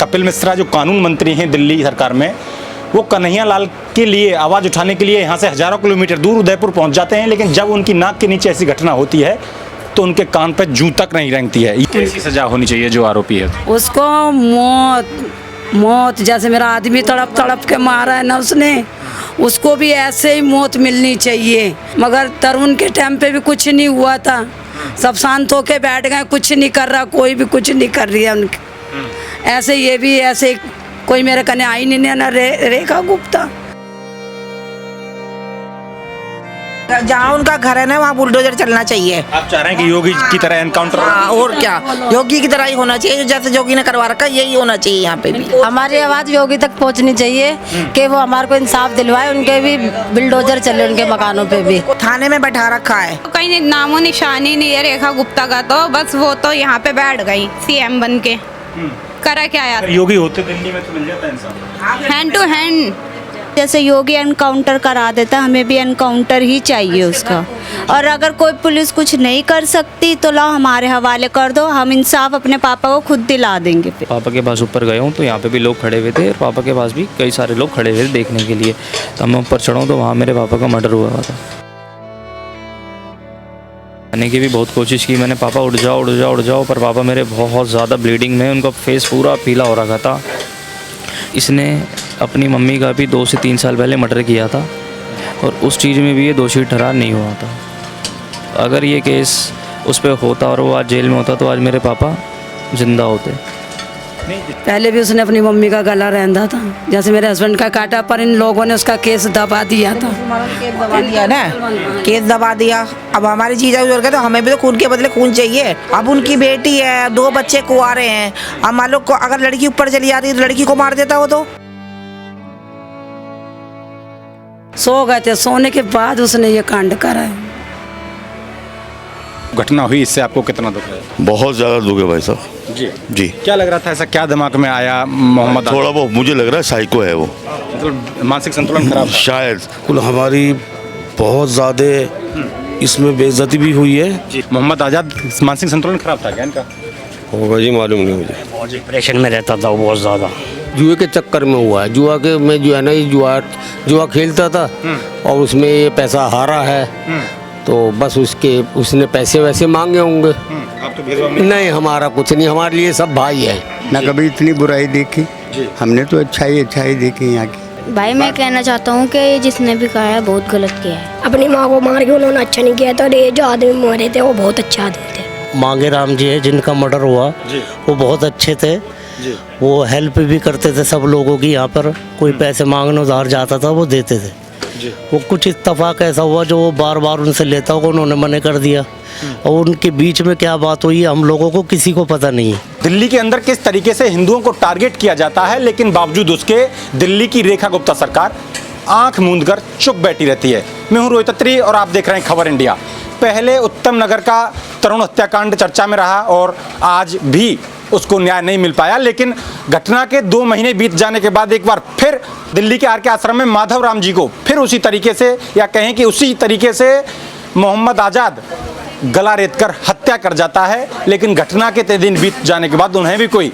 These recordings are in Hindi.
कपिल मिश्रा जो कानून मंत्री हैं दिल्ली सरकार में, वो कन्हैया लाल के लिए आवाज़ उठाने के लिए यहाँ से हज़ारों किलोमीटर दूर उदयपुर पहुँच जाते हैं, लेकिन जब उनकी नाक के नीचे ऐसी घटना होती है तो उनके कान पर जूं तक नहीं रेंगती है। कैसी सजा होनी चाहिए जो आरोपी है? उसको मौत जैसे मेरा आदमी तड़प तड़प के मारा है ना उसने, उसको भी ऐसे ही मौत मिलनी चाहिए। मगर तरुण के टाइम पे भी कुछ नहीं हुआ था, सब शांत होके बैठ गए, कुछ नहीं कर रहा, कोई भी कुछ नहीं कर रही है उनके। ऐसे ये भी ऐसे कोई मेरे कने आई नहीं है ना रेखा गुप्ता। जहाँ उनका घर है ना वहाँ बुलडोजर चलना चाहिए। आप चाह रहे हैं कि योगी की तरह एनकाउंटर? और क्या, योगी की तरह ही होना चाहिए, जैसे योगी ने करवा रखा यही होना चाहिए यहाँ पे भी। हमारी आवाज़ योगी तक पहुँचनी चाहिए कि वो हमारे को इंसाफ दिलवाए, उनके भी बुलडोजर चले उनके मकानों पे भी। थाने में बैठा रखा है, कहीं नामो निशानी नहीं है रेखा गुप्ता का, तो बस वो तो यहाँ पे बैठ गई सीएम बन के। करा क्या यार, योगी होते दिल्ली में तो मिल जाता इंसान हैंड टू हैंड। जैसे योगी एनकाउंटर करा देता, हमें भी एनकाउंटर ही चाहिए उसका। और अगर कोई पुलिस कुछ नहीं कर सकती तो लाओ हमारे हवाले कर दो, हम इंसाफ अपने पापा को खुद दिला देंगे। पापा के पास ऊपर गया हूँ तो यहाँ पे भी लोग खड़े हुए थे और पापा के पास भी कई सारे लोग खड़े हुए थे देखने के लिए। तो मैं ऊपर चढ़ा तो वहाँ मेरे पापा का मर्डर हुआ था। आने की भी बहुत कोशिश की मैंने, पापा उठ जाओ उठ जाओ उठ जाओ, पर पापा मेरे बहुत ज़्यादा ब्लीडिंग में, उनका फेस पूरा पीला हो रखा था। इसने अपनी मम्मी का भी 2 से 3 साल पहले मर्डर किया था और उस चीज़ में भी ये दोषी ठहरा नहीं हुआ था। अगर ये केस उस पर होता और वो आज जेल में होता तो आज मेरे पापा जिंदा होते। पहले भी उसने अपनी मम्मी का गला रंधा था, जैसे मेरे हस्बैंड का काटा, पर इन लोगों ने उसका केस दबा दिया था। केस दबा दिया ना, केस दबा दिया। अब हमारी चीज़ें उजड़ गए तो हमें भी तो खून के बदले खून चाहिए। अब उनकी बेटी है, 2 बच्चे कुंवारे हैं। अब मान लो अगर लड़की ऊपर चली जा रही है तो लड़की को मार देता वो तो। सो गए थे, सोने के बाद उसने ये कांड करा है। घटना हुई, इससे आपको कितना दुख है? बहुत ज़्यादा दुख है भाई साहब जी। क्या लग रहा था, ऐसा क्या दिमाग में आया मोहम्मद? थोड़ा बहुत मुझे लग रहा है साइको है वो, मतलब मानसिक संतुलन खराब शायद। कुल हमारी बहुत ज़्यादा इसमें बेइज्जती भी हुई है जी। मोहम्मद आज़ाद मानसिक संतुलन खराब था क्या इनका? होगा जी, मालूम नहीं मुझे। बहुत डिप्रेशन में रहता था वो, बहुत ज़्यादा। जुए के चक्कर में हुआ है, जुआ के में जो है ना, ये जुआ खेलता था और उसमें ये पैसा हारा है तो बस उसने पैसे वैसे मांगे होंगे। आप तो भेदभाव नहीं, हमारा कुछ नहीं, हमारे लिए सब भाई है। ना कभी इतनी बुराई देखी, हमने तो अच्छाई देखी यहाँ की। भाई मैं कहना चाहता हूँ कि जिसने भी कहा है बहुत गलत किया है। अपनी माँ को मार के उन्होंने अच्छा नहीं किया था, और ये जो आदमी मरे थे वो बहुत अच्छे आदमी थे। मांगे राम जी है जिनका मर्डर हुआ, वो बहुत अच्छे थे। वो हेल्प भी करते थे सब लोगों की, यहाँ पर कोई पैसे मांगने उधार जाता था वो देते थे। वो कुछ इत्तेफाक ऐसा हुआ जो वो बार बार उनसे लेता होगा, उन्होंने मना कर दिया और उनके बीच में क्या बात हुई हम लोगों को किसी को पता नहीं है। दिल्ली के अंदर किस तरीके से हिंदुओं को टारगेट किया जाता है, लेकिन बावजूद उसके दिल्ली की रेखा गुप्ता सरकार आंख मूंद कर चुप बैठी रहती है। मैं हूं रोहित अत्री और आप देख रहे हैं खबर इंडिया। पहले उत्तम नगर का तरुण हत्याकांड चर्चा में रहा और आज भी उसको न्याय नहीं मिल पाया, लेकिन घटना के 2 महीने बीत जाने के बाद एक बार फिर दिल्ली के आर.के. आश्रम में माधव राम जी को फिर उसी तरीके से, या कहें कि उसी तरीके से मोहम्मद आज़ाद गला रेतकर हत्या कर जाता है। लेकिन घटना के 3 दिन बीत जाने के बाद उन्हें भी कोई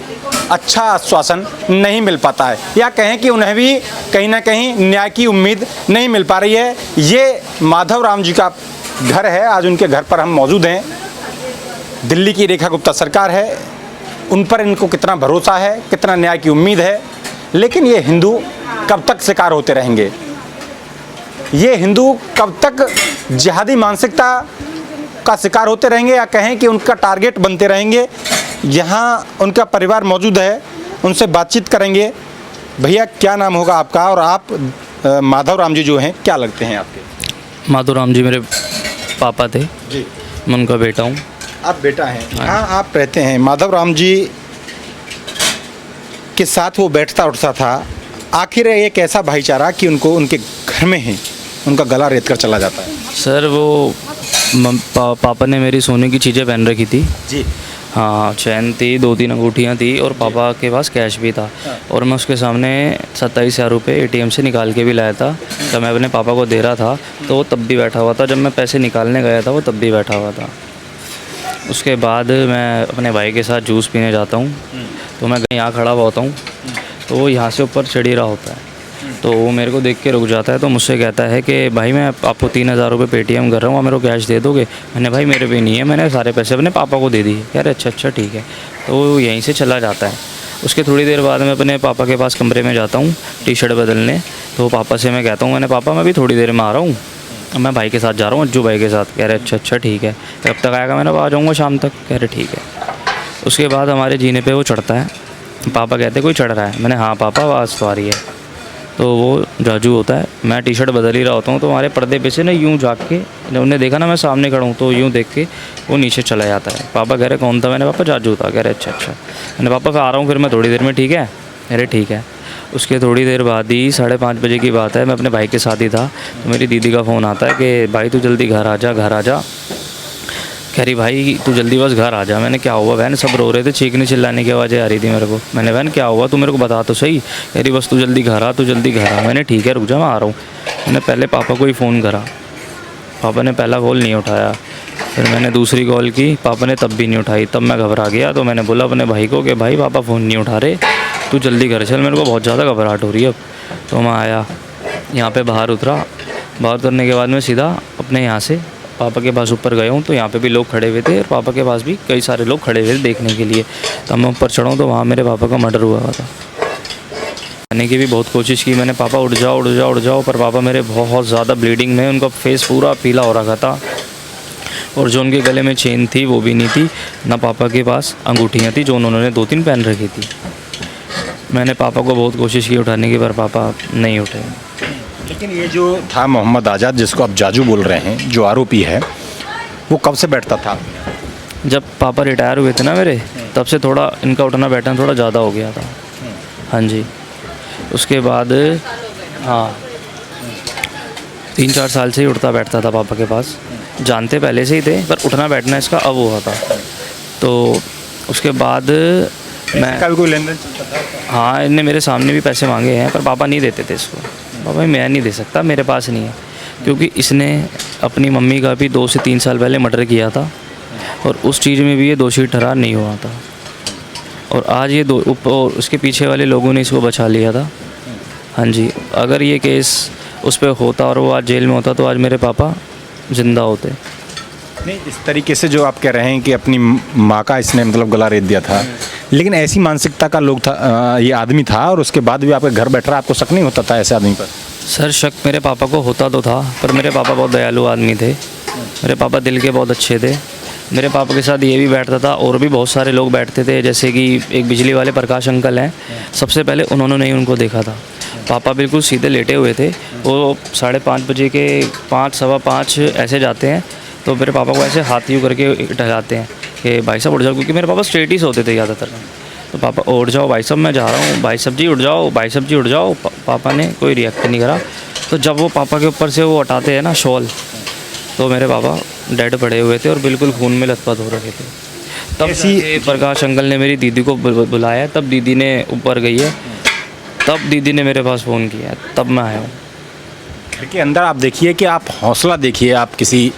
अच्छा आश्वासन नहीं मिल पाता है, या कहें कि उन्हें भी कहीं ना कहीं न्याय की उम्मीद नहीं मिल पा रही है। ये माधव राम जी का घर है, आज उनके घर पर हम मौजूद हैं। दिल्ली की रेखा गुप्ता सरकार है, उन पर इनको कितना भरोसा है, कितना न्याय की उम्मीद है, लेकिन ये हिंदू कब तक शिकार होते रहेंगे? ये हिंदू कब तक जिहादी मानसिकता का शिकार होते रहेंगे, या कहें कि उनका टारगेट बनते रहेंगे? यहाँ उनका परिवार मौजूद है, उनसे बातचीत करेंगे। भैया क्या नाम होगा आपका, और आप माधव राम जी जो हैं क्या लगते हैं आपके? माधव राम जी मेरे पापा थे जी, मैं उनका बेटा हूँ। आप बेटा हैं? हाँ, आप रहते हैं। माधव राम जी के साथ वो बैठता उठता था, आखिर एक ऐसा भाईचारा कि उनको उनके घर में ही उनका गला रेत कर चला जाता है। सर वो पापा ने मेरी सोने की चीज़ें पहन रखी थी जी। हाँ, चैन थी, 2-3 अंगूठियाँ थी और पापा के पास कैश भी था। और मैं उसके सामने 27,000 रुपये ATM से निकाल के भी लाया था। जब मैं अपने पापा को दे रहा था तो वो तब भी बैठा हुआ था, जब मैं पैसे निकालने गया था वो तब भी बैठा हुआ था। उसके बाद मैं अपने भाई के साथ जूस पीने जाता हूँ तो मैं यहाँ खड़ा हुआ होता हूँ, तो वो यहाँ से ऊपर चढ़ ही रहा होता है। तो वो मेरे को देख के रुक जाता है, तो मुझसे कहता है कि भाई मैं आपको 3000 रुपये पेटीएम कर रहा हूँ, आप मेरे को कैश दे दोगे? मैंने भाई मेरे पे नहीं है, मैंने सारे पैसे अपने पापा को दे दिए। कह रहे अच्छा ठीक है। तो वो यहीं से चला जाता है। उसके थोड़ी देर बाद मैं अपने पापा के पास कमरे में जाता हूँ टी शर्ट बदलने। तो पापा से मैं कहता हूँ, मैंने पापा मैं भी थोड़ी देर में आ रहा हूँ, मैं भाई के साथ जा रहा हूँ, अज्जू भाई के साथ। कह रहे अच्छा ठीक है। कब तक आएगा? मैंने आ जाऊँगा शाम तक। कह रहे ठीक है। उसके बाद हमारे जीने पे वो चढ़ता है। पापा कहते कोई चढ़ रहा है? मैंने हाँ पापा आवाज़ तो आ रही है। तो वो जाजू होता है, मैं टी शर्ट बदल ही रहा होता हूँ, तो हमारे पर्दे पे से ना यूँ झाँक के, जब उन्हें देखा ना मैं सामने खड़ा हूँ, तो यूँ देख के वो नीचे चला जाता है। पापा कह रहे कौन था? मैंने पापा जाजू था। कह रहे अच्छा। मैंने पापा फिर आ रहा हूँ फिर मैं थोड़ी देर में, ठीक है? अरे ठीक है। उसके थोड़ी देर बाद ही 5:30 बजे की बात है, मैं अपने भाई के साथ ही था, तो मेरी दीदी का फ़ोन आता है कि भाई तू जल्दी घर आ जा। कह रही भाई तू जल्दी बस घर आ जा। मैंने क्या हुआ बहन? सब रो रहे थे, चीखने चिल्लाने की आवाज़ें आ रही थी मेरे को। मैंने बहन क्या हुआ तू मेरे को बता तो सही। कह रही बस तू जल्दी घर आ। मैंने ठीक है रुक जा मैं आ रहा हूँ। मैंने पहले पापा को ही फ़ोन करा, पापा ने पहला कॉल नहीं उठाया। फिर मैंने दूसरी कॉल की, पापा ने तब भी नहीं उठाई। तब मैं घबरा गया, तो मैंने बोला अपने भाई को कि भाई पापा फ़ोन नहीं उठा रहे, तू जल्दी घर चल, मेरे को बहुत ज़्यादा घबराहट हो रही है अब। तो मैं आया यहाँ पे, बाहर उतरने के बाद मैं सीधा अपने यहाँ से पापा के पास ऊपर गया हूँ। तो यहाँ पे भी लोग खड़े हुए थे और पापा के पास भी कई सारे लोग खड़े हुए थे देखने के लिए। तब मैं ऊपर चढ़ा हूँ, तो वहाँ मेरे पापा का मर्डर हुआ था। आने की भी बहुत कोशिश की मैंने, पापा उठ जाओ, पर पापा मेरे बहुत ज़्यादा ब्लीडिंग में, उनका फेस पूरा पीला हो रखा था, और जो उनके गले में चेन थी वो भी नहीं थी, ना पापा के पास अंगूठियाँ थी जो उन्होंने 2-3 पहन रखी थी। मैंने पापा को बहुत कोशिश की उठाने की, पर पापा नहीं उठे। लेकिन ये जो था मोहम्मद आज़ाद, जिसको आप जाजू बोल रहे हैं, जो आरोपी है, वो कब से बैठता था? जब पापा रिटायर हुए थे ना मेरे, तब से थोड़ा इनका उठना बैठना थोड़ा ज़्यादा हो गया था। हाँ जी। उसके बाद हाँ 3-4 साल से ही उठता बैठता था पापा के पास। जानते पहले से ही थे, पर उठना बैठना इसका अब हुआ था। तो उसके बाद मैं का भी कोई लेन देन चलता था? हाँ, इनने मेरे सामने भी पैसे मांगे हैं, पर पापा नहीं देते थे इसको। पापा मैं नहीं दे सकता, मेरे पास नहीं है, क्योंकि इसने अपनी मम्मी का भी 2 से 3 साल पहले मर्डर किया था, और उस चीज़ में भी ये दोषी ठहरा नहीं हुआ था। और आज ये और उसके पीछे वाले लोगों ने इसको बचा लिया था। हाँ जी, अगर ये केस उस पर होता और वो आज जेल में होता, तो आज मेरे पापा ज़िंदा होते। नहीं, इस तरीके से जो आप कह रहे हैं कि अपनी माँ का इसने मतलब गला रेत दिया था, लेकिन ऐसी मानसिकता का लोग था, ये आदमी था, और उसके बाद भी आपके घर बैठ रहा, आपको शक नहीं होता था ऐसे आदमी पर? सर शक मेरे पापा को होता तो था, पर मेरे पापा बहुत दयालु आदमी थे, मेरे पापा दिल के बहुत अच्छे थे। मेरे पापा के साथ ये भी बैठता था, और भी बहुत सारे लोग बैठते थे, जैसे कि एक बिजली वाले प्रकाश अंकल हैं, सबसे पहले उन्होंने ही उनको देखा था। पापा बिल्कुल सीधे लेटे हुए थे, वो 5:30 बजे के 5, 5:15 ऐसे जाते हैं, तो मेरे पापा को ऐसे हाथ यूँ करके टहलाते हैं कि भाई साहब उठ जाओ, क्योंकि मेरे पापा स्ट्रेट ही सोते थे ज़्यादातर। तो पापा उठ जाओ भाई साहब मैं जा रहा हूँ, भाई साहब जी उठ जाओ, भाई साहब जी उठ जाओ। पापा ने कोई रिएक्ट नहीं करा। तो जब वो पापा के ऊपर से वो हटाते हैं ना शॉल, तो मेरे पापा डेड पड़े हुए थे और बिल्कुल खून में लथपथ हो रखे थे। तब ऐसी प्रकाश अंकल ने मेरी दीदी को बुलाया, तब दीदी ने ऊपर गई है, तब दीदी ने मेरे पास फ़ोन किया, तब मैं आया हूँ। घर के अंदर आप देखिए कि आप हौसला देखिए आप किसी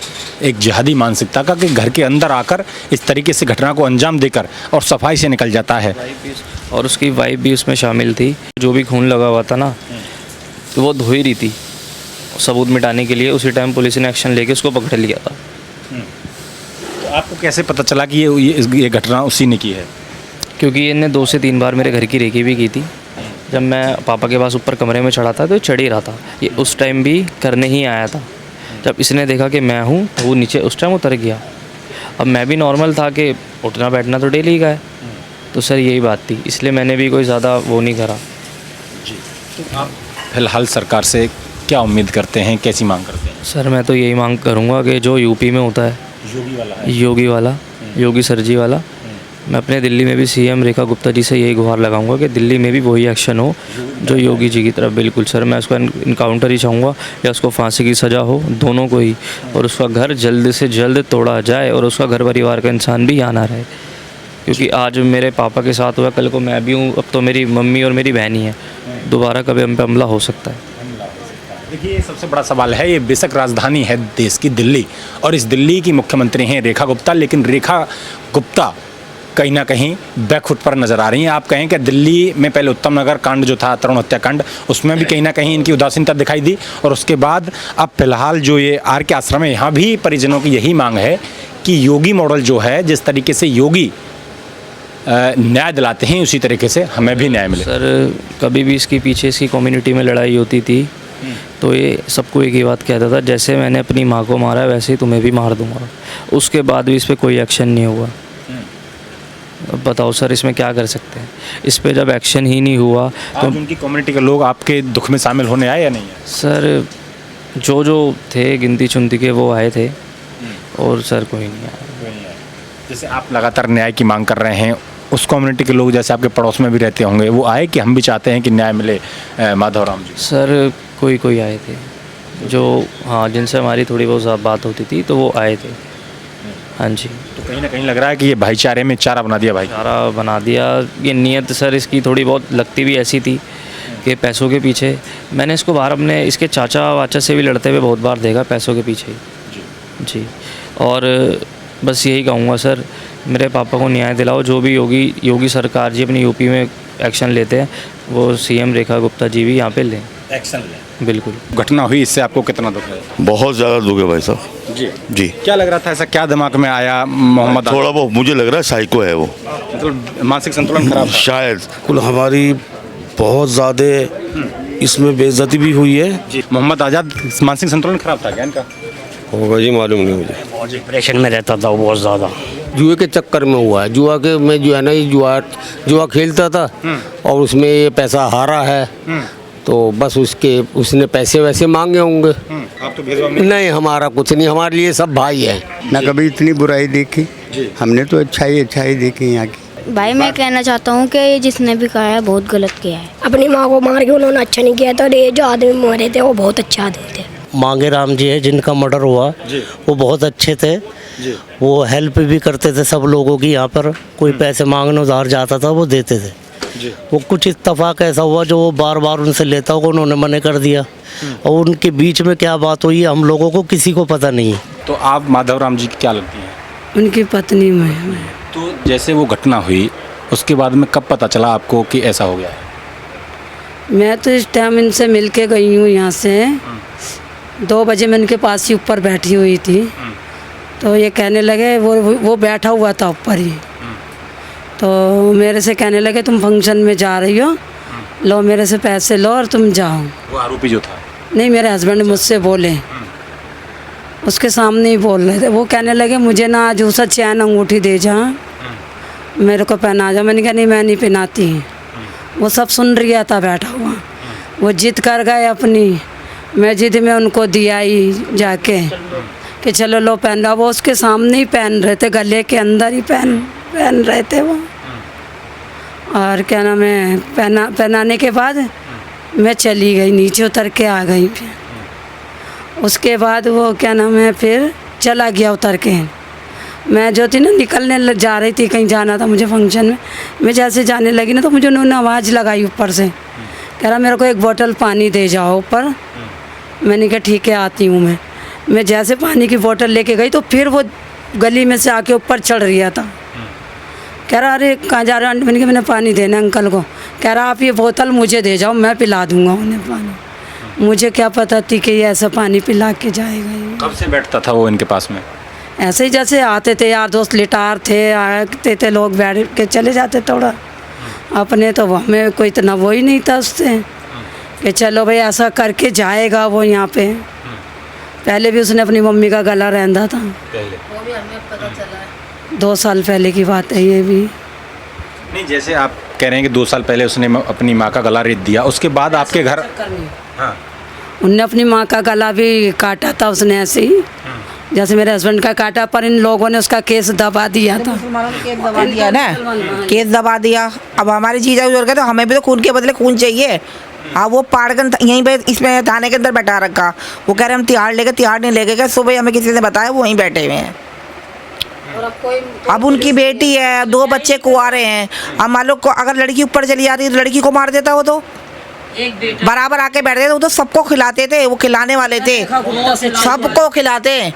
एक जिहादी मानसिकता का, कि घर के अंदर आकर इस तरीके से घटना को अंजाम देकर और सफाई से निकल जाता है। और उसकी वाइफ भी उसमें शामिल थी। जो भी खून लगा हुआ था ना, तो वो धो ही रही थी सबूत मिटाने के लिए। उसी टाइम पुलिस ने एक्शन लेके उसको पकड़ लिया था। तो आपको कैसे पता चला कि ये घटना उसी ने की है? क्योंकि इन्हें 2 से 3 बार मेरे घर की रेकी भी की थी। जब मैं पापा के पास ऊपर कमरे में चढ़ा था, तो चढ़ ही रहा था, ये उस टाइम भी करने ही आया था। जब इसने देखा कि मैं हूँ, तो वो नीचे उस टाइम उतर गया। अब मैं भी नॉर्मल था कि उठना बैठना तो डेली का है, तो सर यही बात थी, इसलिए मैंने भी कोई ज़्यादा वो नहीं करा। जी, तो आप फिलहाल सरकार से क्या उम्मीद करते हैं, कैसी मांग करते हैं? सर मैं तो यही मांग करूँगा कि जो यूपी में होता है, योगी सर जी वाला, मैं अपने दिल्ली में भी सीएम रेखा गुप्ता जी से यही गुहार लगाऊंगा कि दिल्ली में भी वही एक्शन हो जो योगी जी की तरफ। बिल्कुल सर, मैं उसका इनकाउंटर ही चाहूँगा, या उसको फांसी की सज़ा हो, दोनों को ही, और उसका घर जल्द से जल्द तोड़ा जाए, और उसका घर परिवार का इंसान भी यहाँ ना रहे। क्योंकि आज मेरे पापा के साथ हुआ, कल को मैं भी हूँ, अब तो मेरी मम्मी और मेरी बहन ही है, दोबारा कभी हम पे हमला हो सकता है। देखिए, सबसे बड़ा सवाल है, ये बेशक राजधानी है देश की दिल्ली, और इस दिल्ली की मुख्यमंत्री हैं रेखा गुप्ता, लेकिन रेखा गुप्ता कहीं ना कहीं बैकफुट पर नजर आ रही हैं। आप कहें कि दिल्ली में पहले उत्तम नगर कांड जो था, तरुण हत्याकांड, उसमें भी कहीं ना कहीं इनकी उदासीनता दिखाई दी, और उसके बाद अब फिलहाल जो ये आर के आश्रम है, यहाँ भी परिजनों की यही मांग है कि योगी मॉडल जो है, जिस तरीके से योगी न्याय दिलाते हैं, उसी तरीके से हमें भी न्याय मिले। सर कभी भी इसके पीछे इसकी कम्युनिटी में लड़ाई होती थी तो ये सबको एक ही बात कहता था, जैसे मैंने अपनी माँ को मारा है वैसे ही तुम्हें भी मार दूंगा। उसके बाद भी इस पर कोई एक्शन नहीं हुआ। अब बताओ सर इसमें क्या कर सकते हैं? इस पे जब एक्शन ही नहीं हुआ तो उनकी कम्युनिटी के लोग आपके दुख में शामिल होने आए या नहीं आए? सर जो थे गिनती चुनती के वो आए थे, और सर कोई नहीं आया। जैसे आप लगातार न्याय की मांग कर रहे हैं, उस कम्युनिटी के लोग जैसे आपके पड़ोस में भी रहते होंगे, वो आए कि हम भी चाहते हैं कि न्याय मिले माधवराम जी? सर कोई आए थे जो, हाँ, जिनसे हमारी थोड़ी बहुत बात होती थी तो वो आए थे। हाँ जी। तो कहीं ना कहीं लग रहा है कि ये भाईचारे में चारा बना दिया, चारा बना दिया। ये नीयत सर इसकी थोड़ी बहुत लगती भी ऐसी थी कि पैसों के पीछे। मैंने इसको बाहर अपने इसके चाचा वाचा से भी लड़ते हुए बहुत बार देखा, पैसों के पीछे जी। और बस यही कहूँगा सर, मेरे पापा को न्याय दिलाओ। जो भी योगी सरकार जी अपनी यूपी में एक्शन लेते हैं, वो सीएम रेखा गुप्ता जी भी यहाँ पे लें, एक्शन लें। बिल्कुल। घटना हुई, इससे आपको कितना दुख है? बहुत ज़्यादा दुख है भाई साहब। जी जी। क्या लग रहा था, ऐसा क्या दिमाग में आया मोहम्मद? थोड़ा बहुत मुझे लग रहा है साइको है वो, मतलब मानसिक संतुलन खराब था शायद। कुल हमारी बहुत ज़्यादा इसमें बेइज्जती भी हुई है जी। मोहम्मद आज़ाद मानसिक संतुलन खराब था क्या इनका? होगा जी, मालूम नहीं मुझे। डिप्रेशन में रहता था वो बहुत ज़्यादा। जुए के चक्कर में हुआ है। जुआ के मैं जो है ना, ये जुआ खेलता था और उसमें ये पैसा हारा है, तो बस उसने पैसे वैसे मांगे होंगे। आप तो भेदभाव नहीं, हमारा कुछ नहीं, हमारे लिए सब भाई है। ना कभी इतनी बुराई देखी, हमने तो अच्छाई देखी यहाँ की। भाई मैं कहना चाहता हूँ कि ये जिसने भी कहा है बहुत गलत किया है। अपनी माँ को मार के उन्होंने अच्छा नहीं किया था, और ये जो आदमी मरे थे वो बहुत अच्छे आदमी थे। मांगे राम जी है जिनका मर्डर हुआ, वो बहुत अच्छे थे। वो हेल्प भी करते थे सब लोगों की। यहाँ पर कोई पैसे मांगने उधार जाता था वो देते थे। वो कुछ इत्तेफाक ऐसा हुआ जो वो बार बार उनसे लेता होगा, उन्होंने मना कर दिया, और उनके बीच में क्या बात हुई हम लोगों को किसी को पता नहीं है। तो आप माधवराम जी की क्या लगती हैं? उनकी पत्नी में। तो जैसे वो घटना हुई, उसके बाद में कब पता चला आपको कि ऐसा हो गया है? मैं तो इस टाइम इनसे मिल के गई हूँ यहाँ से। 2 बजे मैं उनके पास ही ऊपर बैठी हुई थी, तो ये कहने लगे, वो बैठा हुआ था ऊपर ही, तो मेरे से कहने लगे तुम फंक्शन में जा रही हो, लो मेरे से पैसे लो और तुम जाओ। वो आरोपी जो था? नहीं, मेरे हस्बैंड मुझसे बोले, उसके सामने ही बोल रहे थे। वो कहने लगे मुझे ना आज दूसरा चैन अंगूठी दे जा, मेरे को पहना जा। मैंने कहा नहीं, मैं नहीं पहनाती। वो सब सुन रहा था बैठा हुआ। वो जिद कर गए अपनी, मैं जिद में उनको दिया ही जाके कि चलो लो पहन लो। वो उसके सामने ही पहन रहे थे, गले के अंदर ही पहन रहे थे वो। और क्या नाम है, पहनाने के बाद मैं चली गई, नीचे उतर के आ गई। फिर उसके बाद वो क्या नाम है, फिर चला गया उतर के। मैं जो थी ना निकलने जा रही थी, कहीं जाना था मुझे फंक्शन में। मैं जैसे जाने लगी ना, तो मुझे उन्होंने आवाज़ लगाई ऊपर से, कह रहा मेरे को 1 बोतल पानी दे जाओ ऊपर। मैंने कहा ठीक है आती हूँ। मैं जैसे पानी की बोतल लेके गई, तो फिर वो गली में से आके ऊपर चढ़ रहा था। कह रहा अरे कहाँ जा रहे हो? मैंने कहा मैंने पानी देना अंकल को। कह रहा आप ये बोतल मुझे दे जाओ, मैं पिला दूंगा उन्हें पानी। मुझे क्या पता थी कि ये ऐसा पानी पिला के जाएगा। कब से बैठता था वो इनके पास में? ऐसे ही जैसे आते थे यार दोस्त, लिटार थे, आते थे लोग, बैठ के चले जाते थोड़ा अपने। तो हमें कोई इतना वो ही नहीं था उससे कि चलो भाई ऐसा करके जाएगा वो यहाँ पे। पहले भी उसने अपनी मम्मी का गला रंधा था, वो भी हमें पता चला है। 2 साल पहले की बात है ये भी। नहीं, जैसे आप कह रहे हैं कि 2 साल पहले उसने अपनी माँ का गला रेत दिया, उसके बाद आपके घर? हाँ। उनने अपनी माँ का गला भी काटा था उसने, ऐसे ही जैसे मेरे हस्बैंड का काटा, पर इन लोगों ने उसका केस दबा दिया था। केस दबा दिया ना, केस दबा दिया। अब हमारे जीजा गुजर गए, तो हमें भी तो खून के बदले खून चाहिए। हाँ, वो पाड़गन यहीं पे इसमें थाने के अंदर बैठा रखा। वो कह रहे हम तिहाड़ लेके, तिहाड़ नहीं लेके गए। सुबह हमें किसी ने बताया वो वहीं बैठे हुए हैं। अब उनकी बेटी है, 2 बच्चे कुंवारे हैं। अब मान लो अगर लड़की ऊपर चली जाती तो लड़की को मार देता वो तो। बराबर आके बैठते थे, वो तो सबको खिलाते थे, वो खिलाने वाले थे, सबको खिलाते हैं।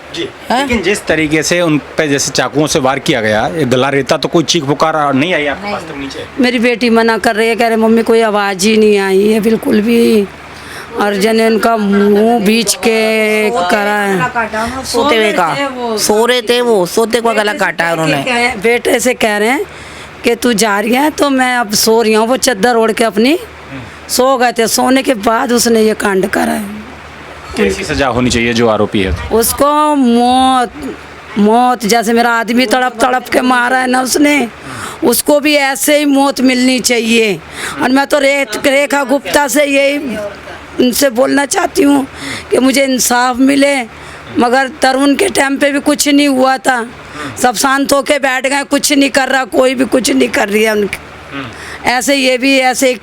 लेकिन जिस तरीके से उन पे जैसे चाकुओं से वार किया गया, ये गला रहता तो कोई चीख पुकार नहीं आई आपके पास तक नीचे? मेरी बेटी मना कर रही है, कह रहे मम्मी कोई आवाज़ ही नहीं आई है बिल्कुल भी, और जने उनका मुंह बीच के करा है, सोते हुए का सो रहे थे, वो सोते हुए गला काटा है उन्होंने। बेटे से कह रहे हैं कि तू जा रही है तो मैं अब सो रही हूँ, वो चद्दर ओढ़ के अपनी सो गए थे, सोने के बाद उसने ये कांड करा है। कैसी सजा होनी चाहिए जो आरोपी है? उसको मौत जैसे मेरा आदमी तड़प तड़प के मारा है ना उसने, उसको भी ऐसे ही मौत मिलनी चाहिए। और मैं तो रेखा गुप्ता से यही उनसे बोलना चाहती हूँ कि मुझे इंसाफ मिले, मगर तरुण के टाइम पे भी कुछ नहीं हुआ था, सब शांत होके बैठ गए, कुछ नहीं कर रहा, कोई भी कुछ नहीं कर रही है उनके। ऐसे ये भी ऐसे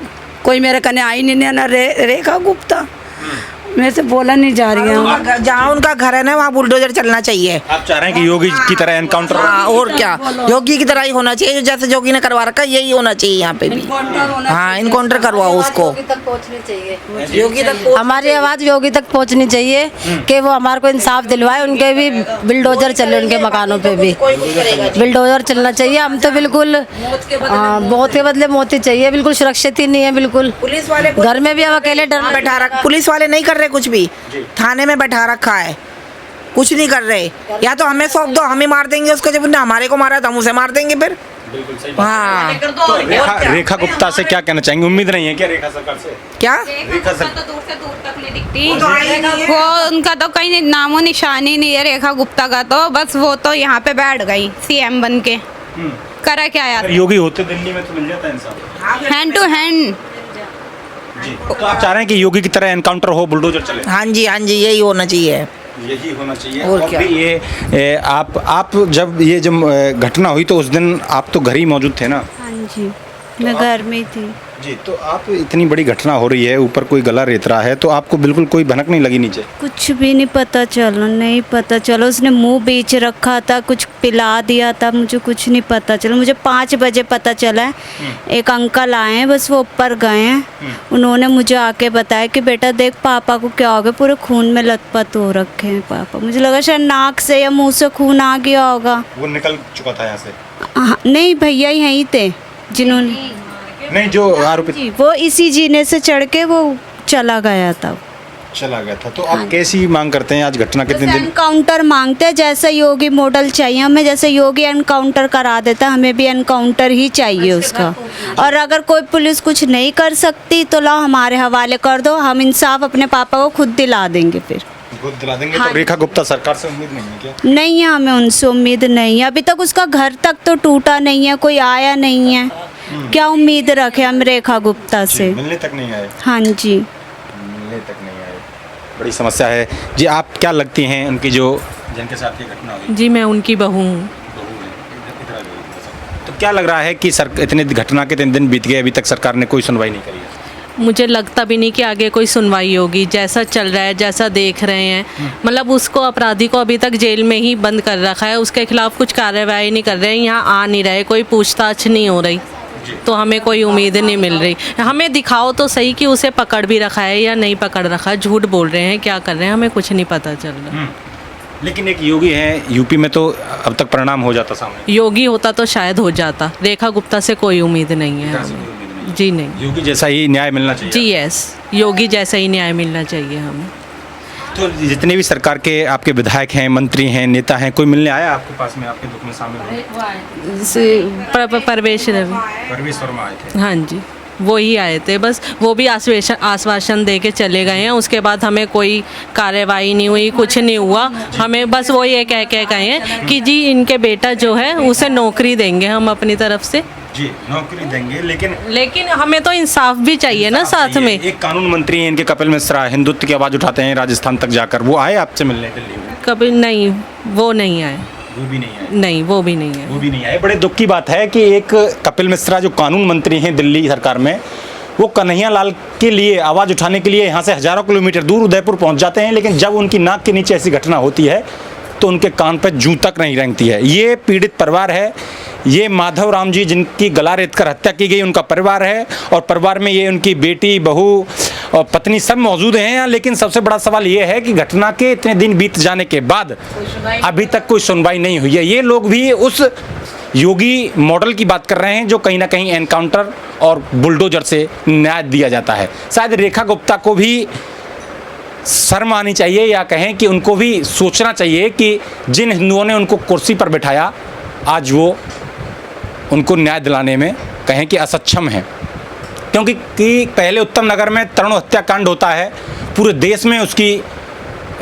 कोई मेरे कने आई नहीं ना रेखा गुप्ता, मेरे से बोला नहीं जा रही है। जहाँ उनका घर है ना वहाँ बुलडोजर चलना चाहिए। आप चाह रहे हैं कि योगी की तरह एनकाउंटर? और क्या, योगी की तरह ही होना चाहिए, जैसे योगी ने करवा रखा यही होना चाहिए यहाँ पे भी। हाँ, इनकाउंटर करवाओ उसको। योगी तक हमारी आवाज़ योगी तक पहुँचनी चाहिए कि वो हमारे को इंसाफ दिलवाए, उनके भी बिल्डोजर चले, उनके मकानों पे भी बिल्डोजर चलना चाहिए। हम तो बिल्कुल मौत के बदले मौत ही चाहिए, बिल्कुल सुरक्षित ही नहीं है बिल्कुल। पुलिस वाले घर में भी हम अकेले डर बैठा रख, पुलिस वाले नहीं कर रहे कुछ भी, थाने में बैठा रखा है, कुछ नहीं कर रहे। या तो हमें सौंप दो, हमें मार देंगे उसको, जब उन्होंने हमारे को मारा तो हम उसे मार देंगे फिर। हाँ, तो रेखा गुप्ता से क्या कहना चाहेंगे? उम्मीद नहीं है क्या रेखा सरकार से? क्या रेखा तो दूर से दूर तक नहीं दिखती वो, उनका तो कहीं नामो निशान ही नहीं है रेखा गुप्ता का, तो बस वो तो यहाँ पे बैठ गई सीएम बन के। करा क्या यार? योगी होते दिल्ली में तो मिल जाता इंसान हैंड टू हैंड। तो आप चाह रहे हैं कि योगी की तरह एनकाउंटर हो, बुलडोजर चले? हाँ जी, हाँ जी, यही होना चाहिए, यही होना चाहिए। और क्या? ये आप जब ये जब घटना हुई तो उस दिन आप तो घर ही मौजूद थे ना? हाँ जी, मैं घर में थी जी। तो आप इतनी बड़ी घटना हो रही है, ऊपर कोई गला रेत रहा है, तो आपको बिल्कुल कोई भनक नहीं लगी नीचे? कुछ भी नहीं पता चला, नहीं पता चला, उसने मुंह बीच रखा था, कुछ पिला दिया था, मुझे कुछ नहीं पता चला। मुझे 5 बजे पता चला है, एक अंकल आए हैं, बस वो ऊपर गए हैं, उन्होंने मुझे आके बताया कि बेटा देख पापा को क्या हो गया, पूरे खून में लथपथ हो रखे हैं पापा। मुझे लगा शायद नाक से या मुँह से खून आ गया होगा। वो निकल चुका था यहाँ से? नहीं, भैया यहीं थे जिन्होंने, नहीं जो आरोपी, वो इसी जीने से चढ़ के वो चला गया था। तो आप कैसी मांग करते हैं आज घटना के दिन? एनकाउंटर मांगते हैं, जैसा योगी मॉडल चाहिए हमें, जैसे योगी एनकाउंटर करा देता, हमें भी एनकाउंटर ही चाहिए उसका। और अगर कोई पुलिस कुछ नहीं कर सकती तो लाओ हमारे हवाले कर दो, हम इंसाफ अपने पापा को खुद दिला देंगे फिर। खुद दिला देंगे? तो रेखा गुप्ता सरकार से उम्मीद नहीं है क्या? नहीं है, हमें उनसे उम्मीद नहीं है, अभी तक उसका घर तक तो टूटा नहीं है, कोई आया नहीं है, क्या उम्मीद रखे हम रेखा गुप्ता से? मिलने तक नहीं आए? हाँ जी, मिलने तक नहीं आए, बड़ी समस्या है जी। आप क्या लगती हैं उनकी जो जिनके साथ ये घटना हुई? जी मैं उनकी बहू हूँ। तो क्या लग रहा है कि इतने घटना के 3 दिन बीत गए, अभी तक सरकार ने कोई सुनवाई नहीं करी है? मुझे लगता भी नहीं कि आगे कोई सुनवाई होगी, जैसा चल रहा है, जैसा देख रहे हैं, मतलब उसको, अपराधी को अभी तक जेल में ही बंद कर रखा है, उसके खिलाफ कुछ कार्रवाई नहीं कर रहे हैं, यहाँ आ नहीं रहे, कोई पूछताछ नहीं हो रही, तो हमें कोई उम्मीद नहीं मिल रही। हमें दिखाओ तो सही कि उसे पकड़ भी रखा है या नहीं पकड़ रखा है, झूठ बोल रहे हैं, क्या कर रहे हैं, हमें कुछ नहीं पता चल रहा। लेकिन एक योगी है यूपी में, तो अब तक परिणाम हो जाता सामने। योगी होता तो शायद हो जाता, रेखा गुप्ता से कोई उम्मीद नहीं है हमें। जी नहीं, योगी जैसा ही न्याय मिलना चाहिए। जी यस, योगी जैसा ही न्याय मिलना चाहिए हमें। तो जितने भी सरकार के आपके विधायक हैं, मंत्री हैं, नेता हैं, कोई मिलने आया आपके पास में, आपके दुख में शामिल हुए? परवेश वर्मा आए थे? हाँ जी, वो ही आए थे, बस वो भी आश्वासन दे के चले गए हैं, उसके बाद हमें कोई कार्रवाई नहीं हुई, कुछ नहीं हुआ, हमें बस वो ये कह के गए हैं कि जी इनके बेटा जो है उसे नौकरी देंगे हम अपनी तरफ से। जी नौकरी देंगे, लेकिन हमें तो इंसाफ भी चाहिए ना साथ में। एक कानून मंत्री हैं इनके, कपिल मिश्रा, हिंदुत्व की आवाज़ उठाते हैं राजस्थान तक जाकर, वो आए आपसे मिलने दिल्ली में? कभी नहीं, वो नहीं आए। वो भी नहीं आए? नहीं, वो भी नहीं आए। वो भी नहीं आए। बड़े दुख की बात है कि एक कपिल मिश्रा जो कानून मंत्री हैं दिल्ली सरकार में, वो कन्हैया लाल के लिए आवाज़ उठाने के लिए यहाँ से हज़ारों किलोमीटर दूर उदयपुर पहुँच जाते हैं, लेकिन जब उनकी नाक के नीचे ऐसी घटना होती है तो उनके कान पर जूं तक नहीं रेंगती है। ये पीड़ित परिवार है, ये माधव राम जी जिनकी गला रेत कर हत्या की गई उनका परिवार है, और परिवार में ये उनकी बेटी, बहू, और पत्नी सब मौजूद हैं यहाँ, लेकिन सबसे बड़ा सवाल ये है कि घटना के इतने दिन बीत जाने के बाद अभी तक कोई सुनवाई नहीं हुई है। ये लोग भी उस योगी मॉडल की बात कर रहे हैं जो कहीं ना कहीं एनकाउंटर और बुलडोजर से न्याय दिया जाता है। शायद रेखा गुप्ता को भी शर्म आनी चाहिए, या कहें कि उनको भी सोचना चाहिए कि जिन हिंदुओं ने उनको कुर्सी पर बिठाया आज वो उनको न्याय दिलाने में कहें कि असक्षम है। क्योंकि पहले उत्तम नगर में तरुण हत्याकांड होता है, पूरे देश में उसकी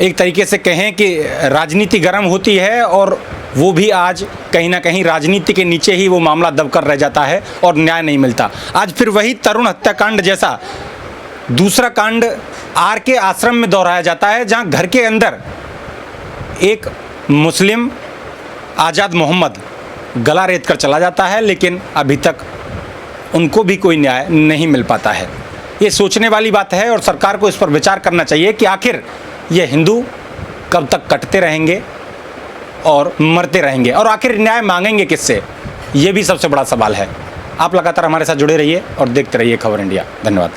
एक तरीके से कहें कि राजनीति गर्म होती है, और वो भी आज कहीं ना कहीं राजनीति के नीचे ही वो मामला दबकर रह जाता है और न्याय नहीं मिलता। आज फिर वही तरुण हत्याकांड जैसा दूसरा कांड आर के आश्रम में दोहराया जाता है, जहां घर के अंदर एक मुस्लिम आज़ाद मोहम्मद गला रेत कर चला जाता है, लेकिन अभी तक उनको भी कोई न्याय नहीं मिल पाता है। ये सोचने वाली बात है और सरकार को इस पर विचार करना चाहिए कि आखिर ये हिंदू कब तक कटते रहेंगे और मरते रहेंगे, और आखिर न्याय मांगेंगे किससे, ये भी सबसे बड़ा सवाल है। आप लगातार हमारे साथ जुड़े रहिए और देखते रहिए खबर इंडिया। धन्यवाद।